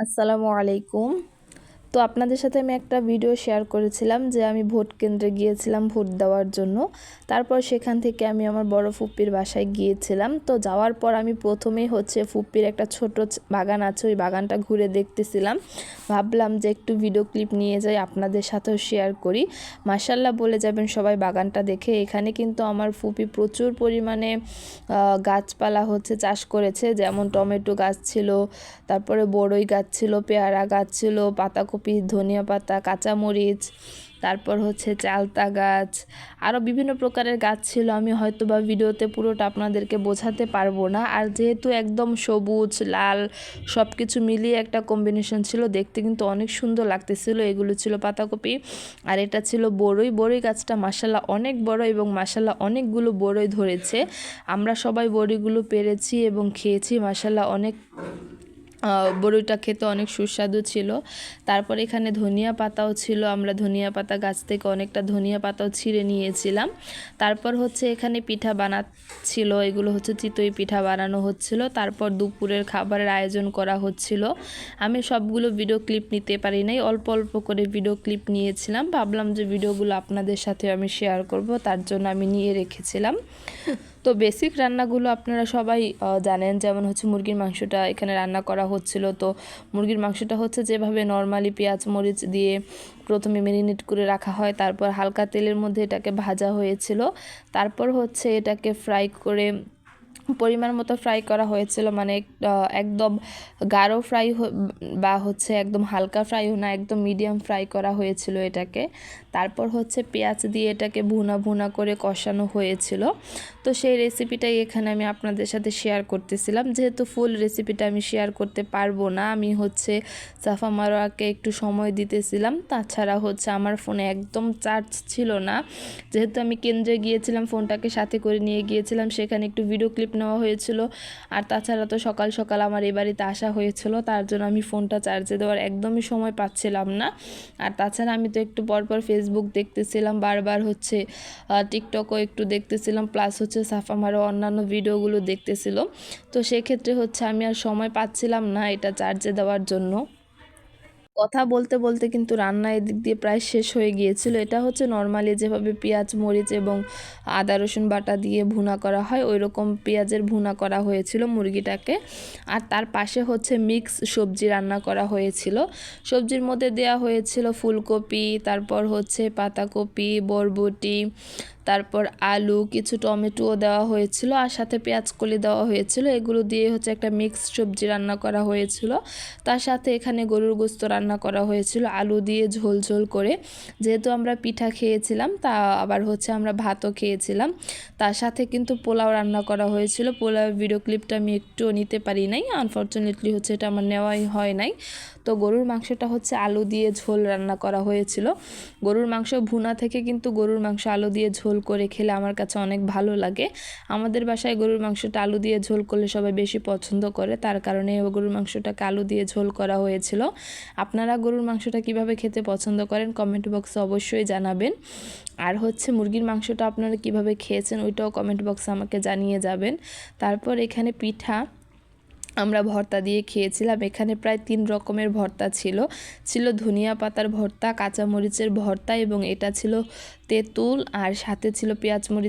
আসসালামু আলাইকুম। তো আপনাদের সাথে আমি একটা ভিডিও শেয়ার করেছিলাম যে আমি ভোট কেন্দ্রে গিয়েছিলাম ভোট দেওয়ার জন্য। তারপর সেখান থেকে আমি আমার বড় ফুপ্পির বাসায় গিয়েছিলাম। তো যাওয়ার পর আমি প্রথমেই ফুপ্পির একটা ছোট বাগান আছে, ওই বাগানটা ঘুরে দেখতেছিলাম। ভাবলাম যে একটু ভিডিও ক্লিপ নিয়ে যাই, আপনাদের সাথেও শেয়ার করি। মাশাআল্লাহ বলে যাবেন সবাই বাগানটা দেখে। এখানে কিন্তু আমার ফুপি প্রচুর পরিমাণে গাছপালা চাষ করেছে, যেমন টমেটো গাছ ছিল, তারপরে বড়ই গাছ ছিল, পেয়ারা গাছ ছিল, পাতাকপি, ধনিয়া পাতা, কাঁচামরিচ, তারপর চালতা গাছ, আরও বিভিন্ন প্রকারের গাছ ছিল। আমি হয়তো বা ভিডিওতে পুরোটা আপনাদেরকে বোঝাতে পারবো না। আর যেহেতু একদম সবুজ লাল সব কিছু মিলিয়ে একটা কম্বিনেশন ছিল, দেখতে কিন্তু অনেক সুন্দর লাগতেছিল। এগুলো ছিল পাতাকপি আর এটা ছিল বড়ই গাছটা মাশাআল্লাহ অনেক বড় এবং মাশাআল্লাহ অনেকগুলো বড়ই ধরেছে। আমরা সবাই বড়িগুলো পেরেছি এবং খেয়েছি। মাশাআল্লাহ অনেক বড়িটা খেতে অনেক সুস্বাদু ছিল। তারপর এখানে ধনিয়া পাতাও ছিল, আমরা ধনিয়া পাতা গাছ থেকে অনেকটা ধনিয়া পাতাও ছিঁড়ে নিয়েছিলাম। তারপর এখানে পিঠা বানাচ্ছিল, এগুলো চিতই পিঠা বানানো হচ্ছিল। তারপর দুপুরের খাবারের আয়োজন করা হচ্ছিল। আমি সবগুলো ভিডিও ক্লিপ নিতে পারি নাই, অল্প অল্প করে ভিডিও ক্লিপ নিয়েছিলাম। ভাবলাম যে ভিডিওগুলো আপনাদের সাথে আমি শেয়ার করব, তার জন্য আমি নিয়ে রেখেছিলাম। তো বেসিক রান্নাগুলো আপনারা সবাই জানেন, যেমন মুরগির মাংসটা এখানে রান্না করা হচ্ছিল। তো মুরগির মাংসটা যেভাবে নর্মালি পেঁয়াজ মরিচ দিয়ে প্রথমে ম্যারিনেট করে রাখা হয়, তারপর হালকা তেলের মধ্যে এটাকে ভাজা হয়েছিল। তারপর এটাকে ফ্রাই করে পরিমাণ মতো ফ্রাই করা হয়েছিল, মানে একদম গাঢ় ফ্রাই বা একদম হালকা ফ্রাইও না, একদম মিডিয়াম ফ্রাই করা হয়েছিল এটাকে। তারপর পেঁয়াজ দিয়ে এটাকে ভুনা করে কষানো হয়েছিল। তো সেই রেসিপিটাই এখানে আমি আপনাদের সাথে শেয়ার করতেছিলাম। যেহেতু ফুল রেসিপিটা আমি শেয়ার করতে পারবো না, আমি সাফা মারোয়াকে একটু সময় দিতেছিলাম। তাছাড়া আমার ফোনে একদম চার্জ ছিল না, যেহেতু আমি কেন্দ্রে গিয়েছিলাম, ফোনটাকে সাথে করে নিয়ে গিয়েছিলাম, সেখানে একটু ভিডিও ক্লিপ নেওয়া হয়েছিল। আর তাছাড়া তো সকাল সকাল আমার এই বাড়িতে আসা হয়েছিল, তার জন্য আমি ফোনটা চার্জে দেওয়ার একদমই সময় পাচ্ছিলাম না। আর তাছাড়া আমি তো একটু পরপর ফেসবুক দেখতেছিলাম, বারবার টিকটকও একটু দেখতেছিলাম, প্লাস সাফা মারো অন্যান্য ভিডিওগুলো দেখতেছিল। তো সেক্ষেত্রে আমি আর সময় পাচ্ছিলাম না এটা চার্জে দেওয়ার জন্য। কথা বলতে বলতে কিন্তু রান্না এদিক দিয়ে প্রায় শেষ হয়ে গিয়েছিল। এটা নর্মালি যেভাবে পেঁয়াজ মরিচ এবং আদা রসুন বাটা দিয়ে ভুনা করা হয়, ওই রকম পেঁয়াজের ভুনা করা হয়েছিল মুরগিটাকে। আর তার পাশে মিক্স সবজি রান্না করা হয়েছিল। সবজির মধ্যে দেয়া হয়েছিল ফুলকপি, তারপর পাতাকপি, বরবটি, তারপর আলু, কিছু টমেটোও দেওয়া হয়েছিল, আর সাথে পেঁয়াজ কলি দেওয়া হয়েছিল। এগুলো দিয়ে একটা মিক্স সবজি রান্না করা হয়েছিল। তার সাথে এখানে গরুর গোশত রান্না করা হয়েছিল আলু দিয়ে ঝোল করে। যেহেতু আমরা পিঠা খেয়েছিলাম, তা আবার আমরা ভাতও খেয়েছিলাম। তার সাথে কিন্তু পোলাও রান্না করা হয়েছিল। পোলাও ভিডিও ক্লিপটা আমি একটুও নিতে পারি নাই, আনফর্চুনেটলি এটা আমার নেওয়াই হয় নাই। তো গরুর মাংসটা আলু দিয়ে ঝোল রান্না করা হয়েছিল। গরুর মাংস ভুনা থেকে কিন্তু গরুর মাংস আলু দিয়ে ঝোল করে খেলে আমার কাছে অনেক ভালো লাগে। আমাদের বাসায় গরুর মাংসটা আলু দিয়ে ঝোল করলে সবাই বেশি পছন্দ করে, তার কারণে গরুর মাংসটাকে আলু দিয়ে ঝোল করা হয়েছিল। আপনারা গরুর মাংসটা কিভাবে খেতে পছন্দ করেন কমেন্ট বক্সে অবশ্যই জানাবেন। আর মুরগির মাংসটা আপনারা কিভাবে খেয়েছেন ওইটাও কমেন্ট বক্সে আমাকে জানিয়ে যাবেন। তারপর এখানে পিঠা আমরা ভর্তা দিয়ে খেয়েছিলাম। এখানে প্রায় 3 রকমের ভর্তা ছিল ধনিয়া পাতার ভর্তা, কাঁচামরিচের ভর্তা এবং এটা ছিল তেঁতুল, আর সাথে ছিল পেঁয়াজ মরিচ